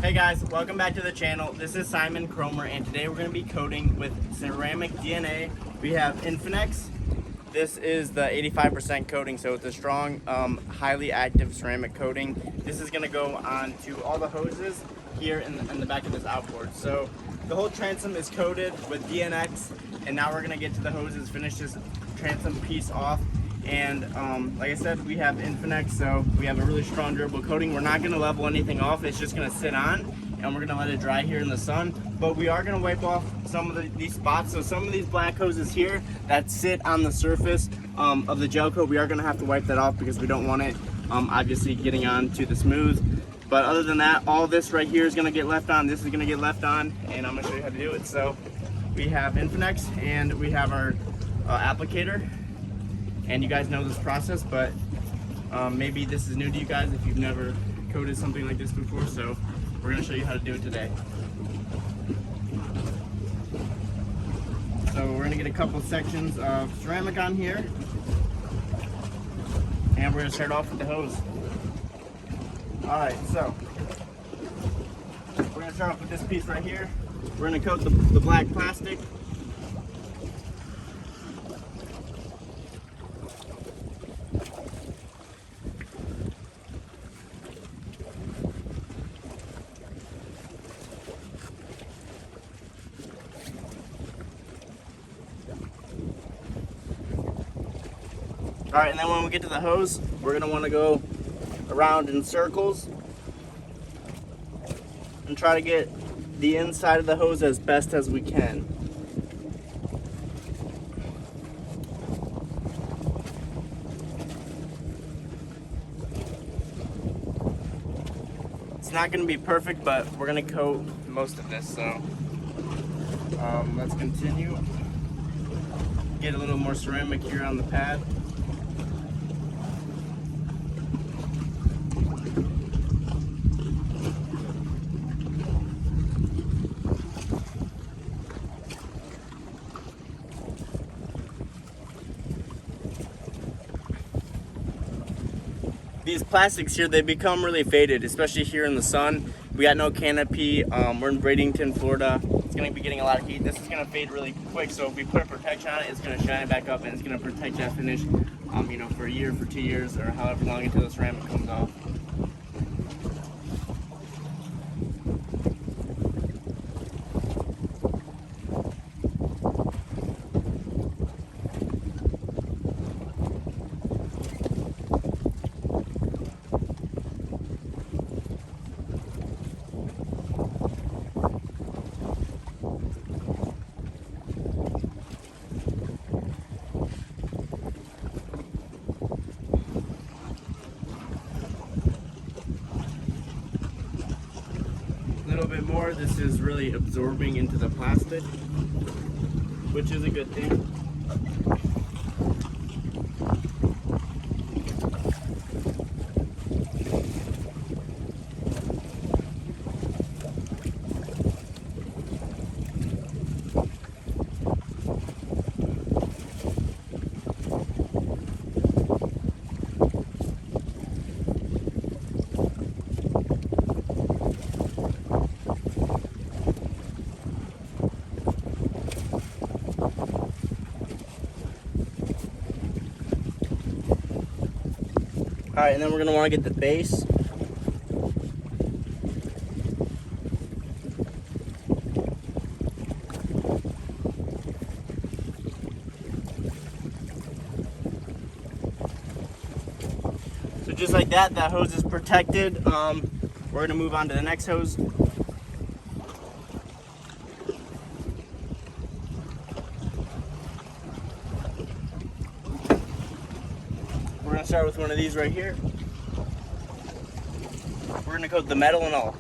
Hey guys, welcome back to the channel. This is Simon Cromer, and today we're going to be coating with ceramic DNA. We have Infinex. This is the 85% coating, so it's a strong, highly active ceramic coating. This is going to go on to all the hoses here in the back of this outboard. So the whole transom is coated with DNX, and now we're going to get to the hoses, finish this transom piece off. And like I said, we have Infinex, so we have a really strong durable coating. We're not going to level anything off, it's just going to sit on, and we're going to let it dry here in the sun. But we are going to wipe off some of these spots. So some of these black hoses here that sit on the surface of the gel coat, we are going to have to wipe that off because we don't want it obviously getting on to the smooth. But other than that, all this right here is going to get left on, this is going to get left on, and I'm going to show you how to do it. So we have Infinex and we have our applicator. And you guys know this process, but maybe this is new to you guys if you've never coated something like this before. So we're going to show you how to do it today. So we're going to get a couple sections of ceramic on here, and we're going to start off with the hose. Alright, so we're going to start off with this piece right here. We're going to coat the black plastic. All right, and then when we get to the hose, we're gonna wanna go around in circles and try to get the inside of the hose as best as we can. It's not gonna be perfect, but we're gonna coat most of this, so let's continue. Get a little more ceramic here on the pad. These plastics here, they become really faded, especially here in the sun. We got no canopy. We're in Bradenton, Florida. It's going to be getting a lot of heat. This is going to fade really quick, so if we put a protection on it, it's going to shine it back up, and it's going to protect that finish, you know, for a year, for 2 years, or however long until the ceramic comes off. Bit more. This is really absorbing into the plastic, which is a good thing. All right, and then we're gonna want to get the base. So just like that, that hose is protected. We're gonna move on to the next hose. We're gonna start with one of these right here. We're gonna coat the metal and all.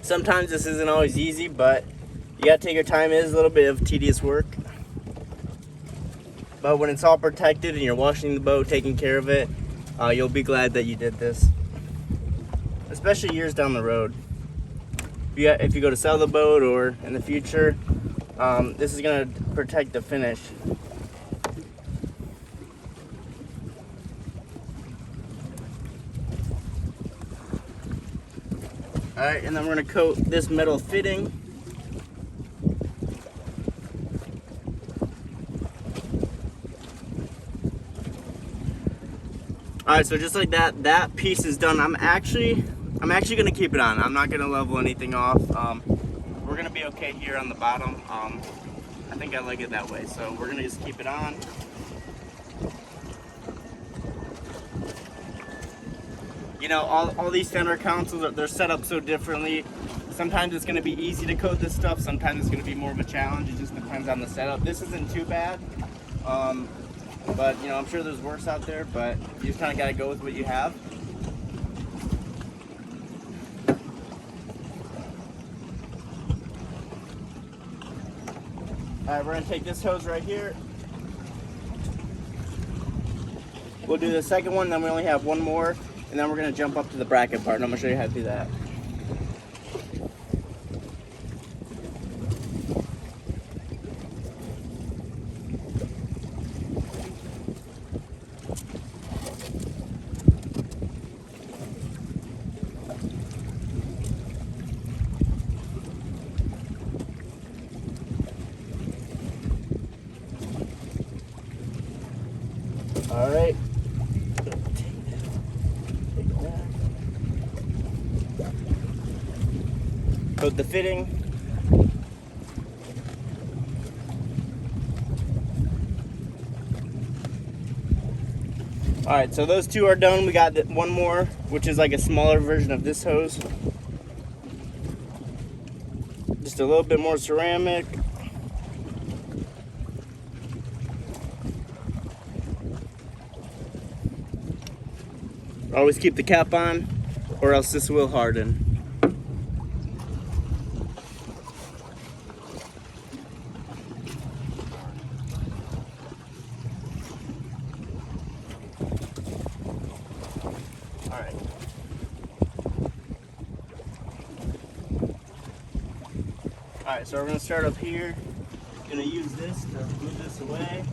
Sometimes this isn't always easy, but you gotta take your time. It is a little bit of tedious work. But when it's all protected and you're washing the boat, taking care of it, you'll be glad that you did this. Especially years down the road. If you go to sell the boat or in the future, this is gonna protect the finish. All right, and then we're gonna coat this metal fitting. All right, so just like that, that piece is done. I'm actually gonna keep it on. I'm not gonna level anything off. We're gonna be okay here on the bottom. I think I like it that way, so we're gonna just keep it on. You know, all these center consoles, they're set up so differently. Sometimes it's gonna be easy to coat this stuff. Sometimes it's gonna be more of a challenge. It just depends on the setup. This isn't too bad. But you know, I'm sure there's worse out there, but you just kind of got to go with what you have. All right, we're gonna take this hose right here. We'll do the second one, then we only have one more, and then we're gonna jump up to the bracket part, and I'm gonna show you how to do that. All right. Coat the fitting. All right, so those two are done. We got one more, which is like a smaller version of this hose. Just a little bit more ceramic. Always keep the cap on, or else this will harden. All right. All right, so we're gonna start up here. Gonna use this to move this away.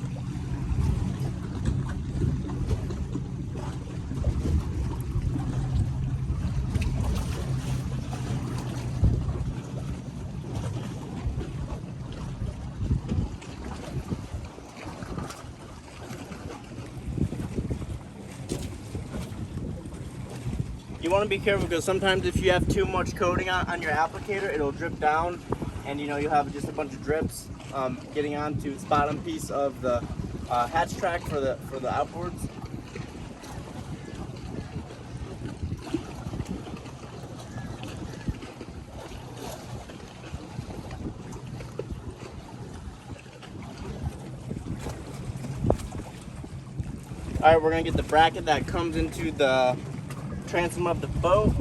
You want to be careful because sometimes if you have too much coating on your applicator, it'll drip down, and you know you have just a bunch of drips getting onto the bottom piece of the hatch track for the outboards. All right, we're gonna get the bracket that comes into the transom of the boat.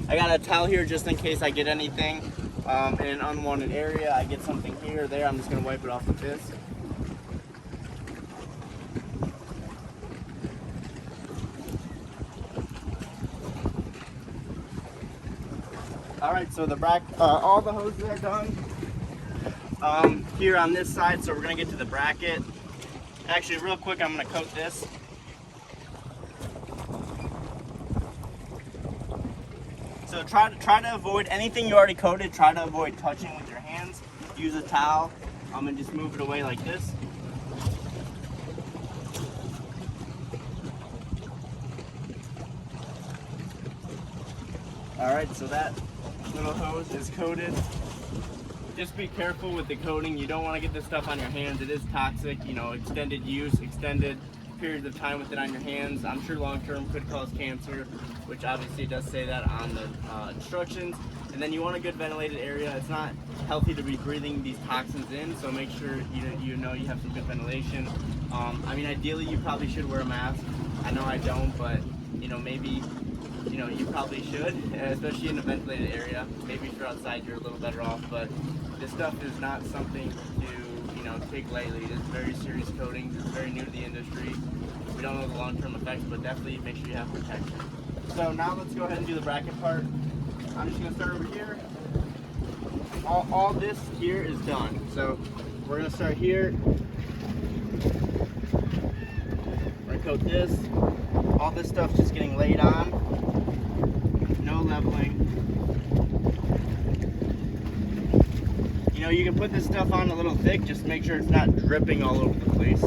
I got a towel here just in case I get anything in an unwanted area. I get something here or there, I'm just gonna wipe it off with this. All right, so all the hoses are done here on this side, so we're gonna get to the bracket. Actually, real quick, I'm gonna coat this. So try to avoid anything you already coated. Try to avoid touching with your hands. Use a towel and just move it away like this. All right, so that little hose is coated. Just be careful with the coating. You don't want to get this stuff on your hands. It is toxic. You know, extended use, extended periods of time with it on your hands, I'm sure long term could cause cancer, which obviously does say that on the instructions. And then you want a good ventilated area. It's not healthy to be breathing these toxins in, so make sure you know you have some good ventilation. I mean, ideally you probably should wear a mask. I know I don't, but you know, maybe you know, you probably should, especially in a ventilated area. Maybe if you're outside, you're a little better off, but this stuff is not something to, you know, take lightly. It's very serious coating. It's very new to the industry. We don't know the long-term effects, but definitely make sure you have protection. So now let's go ahead and do the bracket part. I'm just gonna start over here. All this here is done. So we're gonna start here. We're gonna coat this. All this stuff just getting laid on. No leveling. You know, you can put this stuff on a little thick, just make sure it's not dripping all over the place.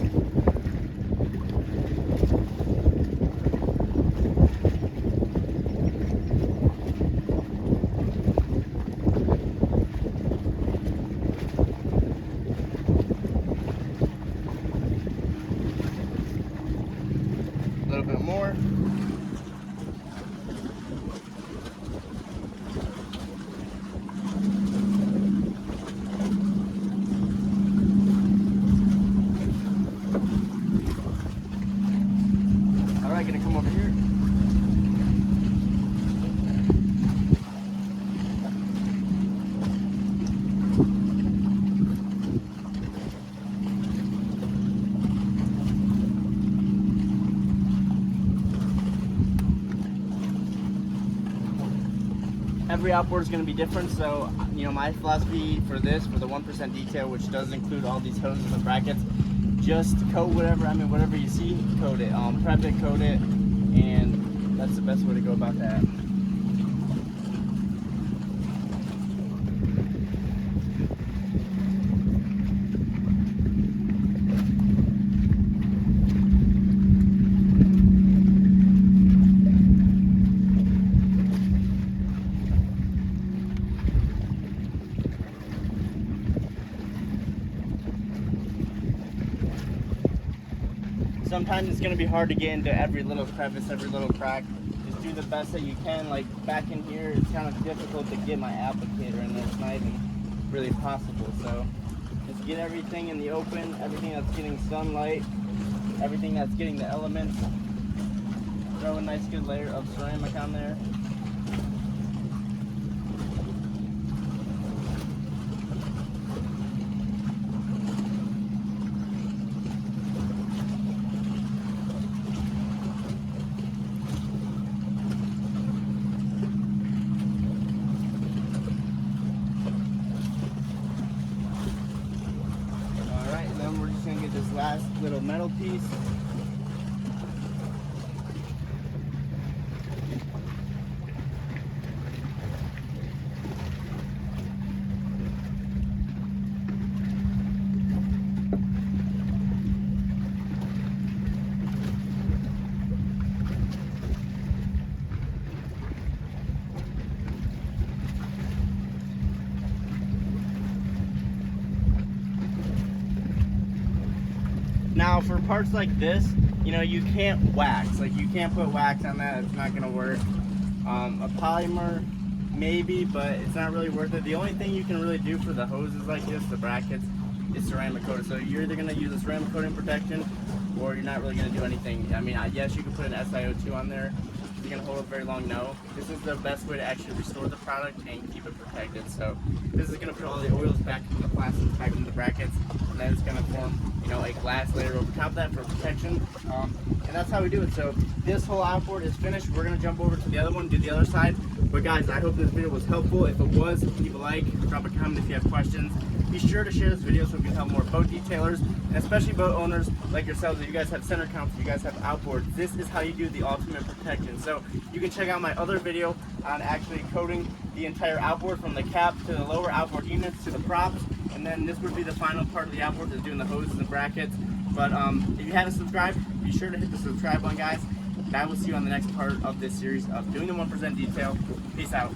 A little bit more. All right, gonna come over here. Every outboard is going to be different, so you know my philosophy for this, for the 1% detail, which does include all these hoses and brackets, just coat whatever. I mean, whatever you see, coat it. Prep it, coat it, and that's the best way to go about that. Sometimes it's going to be hard to get into every little crevice, every little crack. Just do the best that you can. Like back in here, it's kind of difficult to get my applicator in there. It's not even really possible. So just get everything in the open, everything that's getting sunlight, everything that's getting the elements. Throw a nice good layer of ceramic on there. This last little metal piece. Now for parts like this, you know, you can't wax. Like you can't put wax on that, it's not gonna work. A polymer, maybe, but it's not really worth it. The only thing you can really do for the hoses like this, the brackets, is ceramic coated. So you're either gonna use a ceramic coating protection, or you're not really gonna do anything. I mean, yes, you can put an SiO2 on there. Is it gonna hold it very long? No. This is the best way to actually restore the product and keep it protected. So this is gonna put all the oils back into the plastics, back into the brackets, and then it's gonna form, you know, a glass layer over top of that for protection. And that's how we do it. So this whole outboard is finished. We're gonna jump over to the other one, do the other side. But guys, I hope this video was helpful. If it was, leave a like, drop a comment if you have questions. Be sure to share this video so we can help more boat detailers, and especially boat owners like yourselves. If you guys have center counts, if you guys have outboards, this is how you do the ultimate protection. So you can check out my other video on actually coating the entire outboard from the cap to the lower outboard units to the props. And then this would be the final part of the outboard, is doing the hoses and brackets. But if you haven't subscribed, be sure to hit the subscribe button, guys. And I will see you on the next part of this series of doing the 1% detail. Peace out.